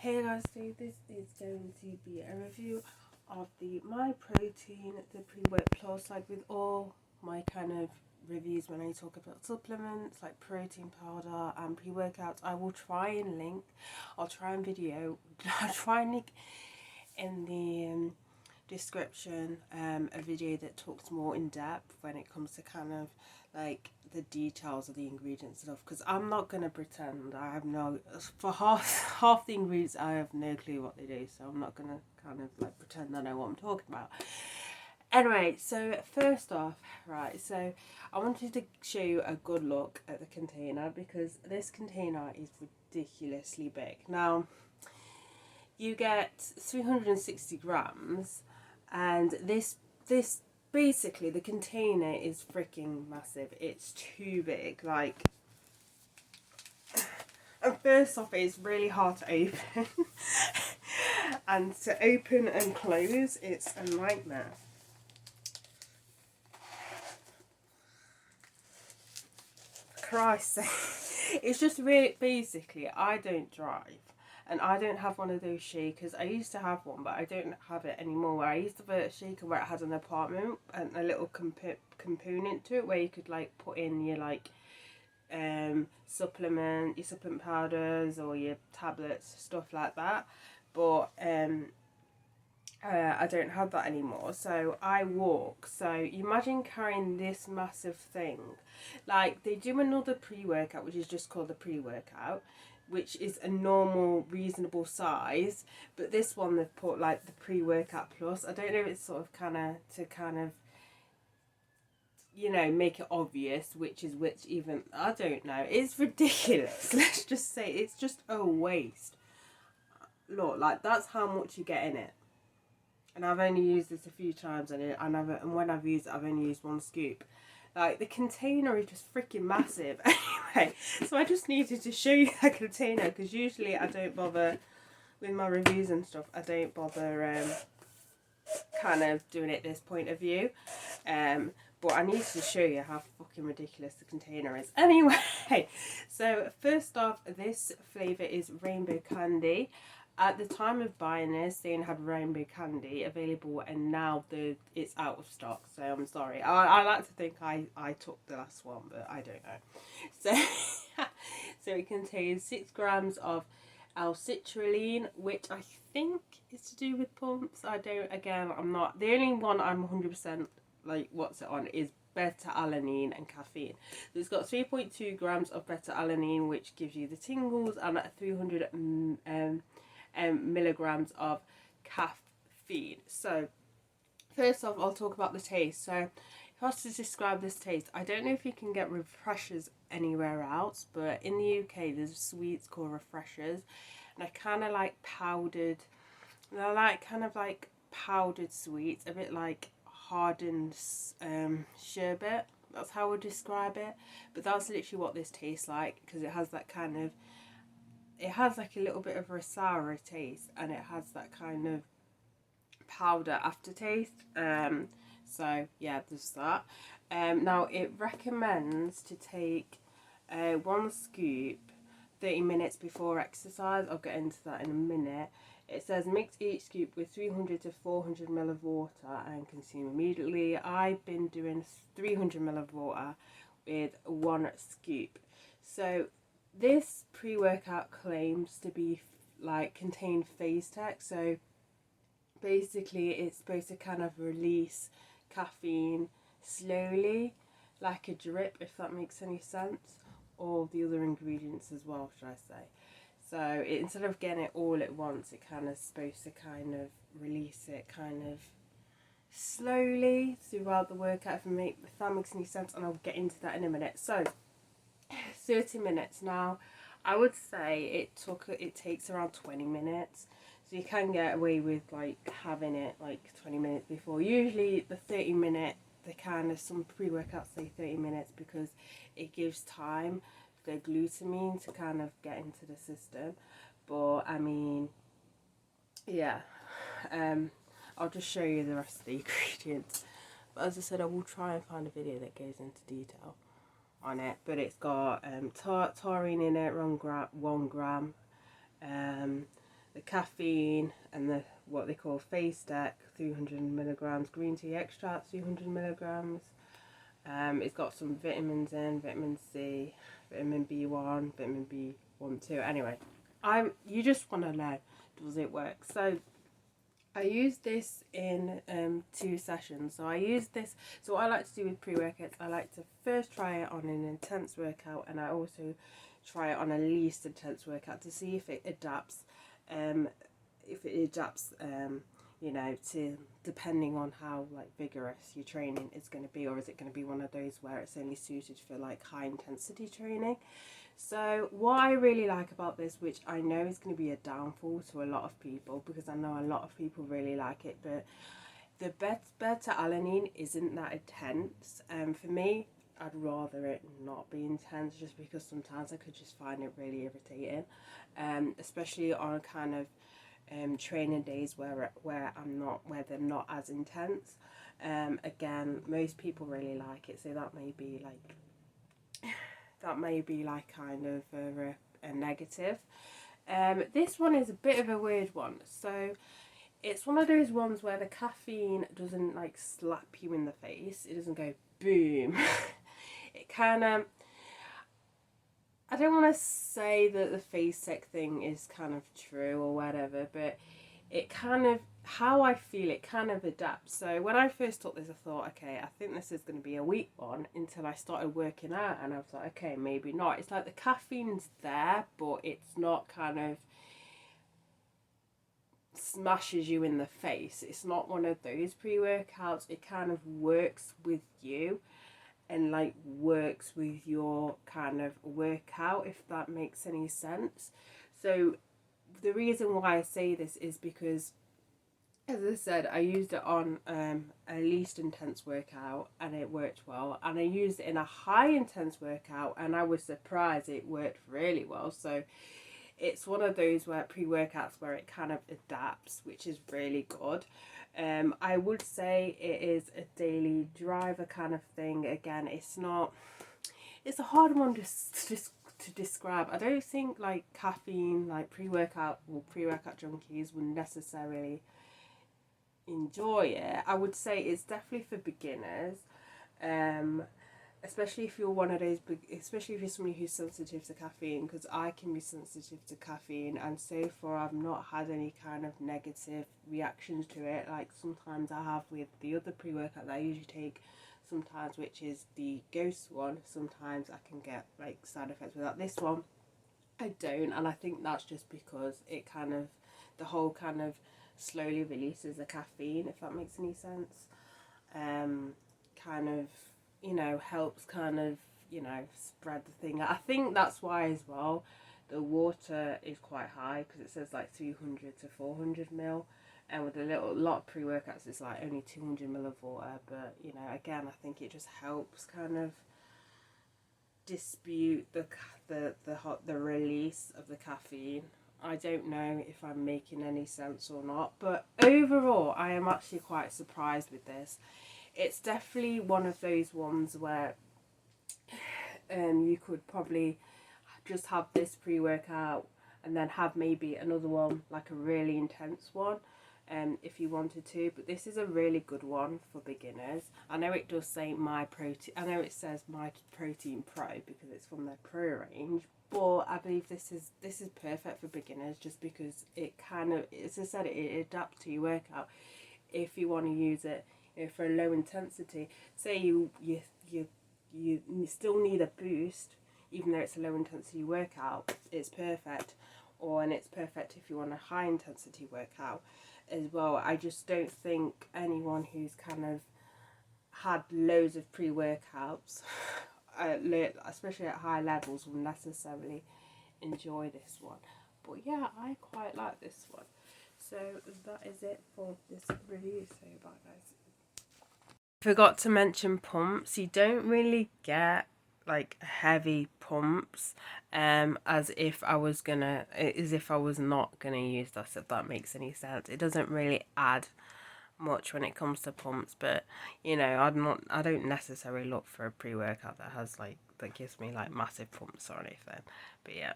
Hey guys, so this is going to be a review of the myprotein, the pre-work plus, like with all my kind of reviews when I talk about supplements like protein powder and pre-workouts. I'll try and link in the description a video that talks more in depth when it comes to kind of like the details of the ingredients and stuff, because I'm not going to pretend I have no, for half the ingredients I have no clue what they do, so I'm not going to kind of like pretend I know what I'm talking about. Anyway, so first off, right, so I wanted to show you a good look at the container, because this container is ridiculously big. Now, you get 360 grams, and this basically, the container is freaking massive. It's too big, like, and first off, it's really hard to open and to open and close, it's a nightmare. Christ, it's just really, basically, I don't drive. And I don't have one of those shakers. I used to have one, but I don't have it anymore. I used to have a shaker where it had an apartment and a little component to it where you could like put in your like your supplement powders or your tablets, stuff like that. But I don't have that anymore, so I walk. So you imagine carrying this massive thing. Like, they do another pre-workout which is just called the pre-workout, which is a normal reasonable size, but this one they've put like the pre-workout plus. I don't know if it's sort of kind of you know, make it obvious which is which. Even I don't know, it's ridiculous. Let's just say it's just a waste. Look, like, that's how much you get in it. And I've only used this a few times, and when I've used it, I've only used one scoop. Like, the container is just freaking massive. Anyway, so I just needed to show you the container, because usually I don't bother with my reviews and stuff. I don't bother kind of doing it this point of view. But I need to show you how fucking ridiculous the container is. Anyway, so first off, this flavour is rainbow candy. At the time of buying this, they only had rainbow candy available, and now it's out of stock, so I'm sorry. I like to think I took the last one, but I don't know. So it contains 6 grams of L-citrulline, which I think is to do with pumps. I'm not, the only one I'm 100% like what's it on is beta-alanine and caffeine. So it's got 3.2 grams of beta-alanine, which gives you the tingles, and 300 milligrams of caffeine. So first off, I'll talk about the taste. So if I was to describe this taste, I don't know if you can get refreshers anywhere else, but in the UK there's sweets called refreshers, and I kind of like powdered, and I like kind of like powdered sweets, a bit like hardened sherbet. That's how I would describe it, but that's literally what this tastes like, because it has that kind of, it has like a little bit of a sour taste, and it has that kind of powder aftertaste. So yeah, there's that. Now it recommends to take 1 scoop 30 minutes before exercise. I'll get into that in a minute. It says mix each scoop with 300 to 400 ml of water and consume immediately. I've been doing 300 ml of water with 1 scoop. So this pre-workout claims to be like contain phase tech. So basically it's supposed to kind of release caffeine slowly, like a drip, if that makes any sense, or the other ingredients as well, should I say. So instead of getting it all at once, it kind of supposed to kind of release it kind of slowly throughout the workout, if that makes any sense, and I'll get into that in a minute. So 30 minutes. Now I would say it takes around 20 minutes, so you can get away with like having it like 20 minutes before. Usually the 30-minute, some pre-workouts say 30 minutes because it gives time for the glutamine to kind of get into the system. But I mean, yeah, I'll just show you the rest of the ingredients. But as I said, I will try and find a video that goes into detail on it. But it's got taurine in it, 1 gram. The caffeine and the what they call face deck, 300 milligrams, green tea extract, 300 milligrams. It's got some vitamins in, vitamin C, vitamin B1, vitamin B1 too. Anyway, you just want to know, does it work? So I use this in 2 sessions. So I use this. So what I like to do with pre-workouts, I like to first try it on an intense workout, and I also try it on a least intense workout to see if it adapts. You know, to depending on how like vigorous your training is going to be, or is it going to be one of those where it's only suited for like high intensity training. So what I really like about this, which I know is going to be a downfall to a lot of people, because I know a lot of people really like it, but the beta-alanine isn't that intense. For me, I'd rather it not be intense, just because sometimes I could just find it really irritating, especially on kind of training days where they're not as intense. Again, most people really like it, so that may be like kind of a negative. This one is a bit of a weird one. So it's one of those ones where the caffeine doesn't like slap you in the face. It doesn't go boom. It kind of, I don't want to say that the face tech thing is kind of true or whatever, but it kind of, how I feel it kind of adapts. So when I first took this, I thought, okay, I think this is going to be a weak one, until I started working out, and I was like, okay, maybe not. It's like the caffeine's there, but it's not kind of smashes you in the face. It's not one of those pre-workouts. It kind of works with you and like works with your kind of workout, if that makes any sense. So the reason why I say this is because, as I said, I used it on a least intense workout and it worked well, and I used it in a high intense workout and I was surprised it worked really well. So it's one of those where pre-workouts where it kind of adapts, which is really good. I would say it is a daily driver kind of thing. Again, it's a hard one to describe. I don't think like caffeine, like pre-workout junkies would necessarily enjoy it. I would say it's definitely for beginners, especially if you're one of those, especially if you're somebody who's sensitive to caffeine, because I can be sensitive to caffeine, and so far I've not had any kind of negative reactions to it, like sometimes I have with the other pre-workout that I usually take sometimes, which is the Ghost one. Sometimes I can get like side effects without. This one I don't, and I think that's just because it kind of, the whole kind of slowly releases the caffeine, if that makes any sense. Kind of, you know, helps kind of, you know, spread the thing. I think that's why as well the water is quite high, because it says like 300 to 400 ml, and with a lot of pre-workouts it's like only 200 ml of water. But you know, again, I think it just helps kind of dispute the release of the caffeine. I don't know if I'm making any sense or not, but overall I am actually quite surprised with this. It's definitely one of those ones where you could probably just have this pre-workout and then have maybe another one, like a really intense one, if you wanted to. But this is a really good one for beginners. I know it does say myprotein. I know it says myprotein pro because it's from their pro range, but I believe this is perfect for beginners, just because it kind of, as I said, it adapts to your workout. If you want to use it, you know, for a low intensity, say you still need a boost even though it's a low intensity workout, it's perfect. And it's perfect if you want a high intensity workout as well. I just don't think anyone who's kind of had loads of pre-workouts, especially at high levels, will necessarily enjoy this one. But yeah, I quite like this one. So that is it for this review. So bye guys. Forgot to mention pumps. You don't really get like heavy pumps as if I was not gonna use this, if that makes any sense. It doesn't really add much when it comes to pumps, but you know, I don't necessarily look for a pre-workout that gives me like massive pumps or anything. But yeah.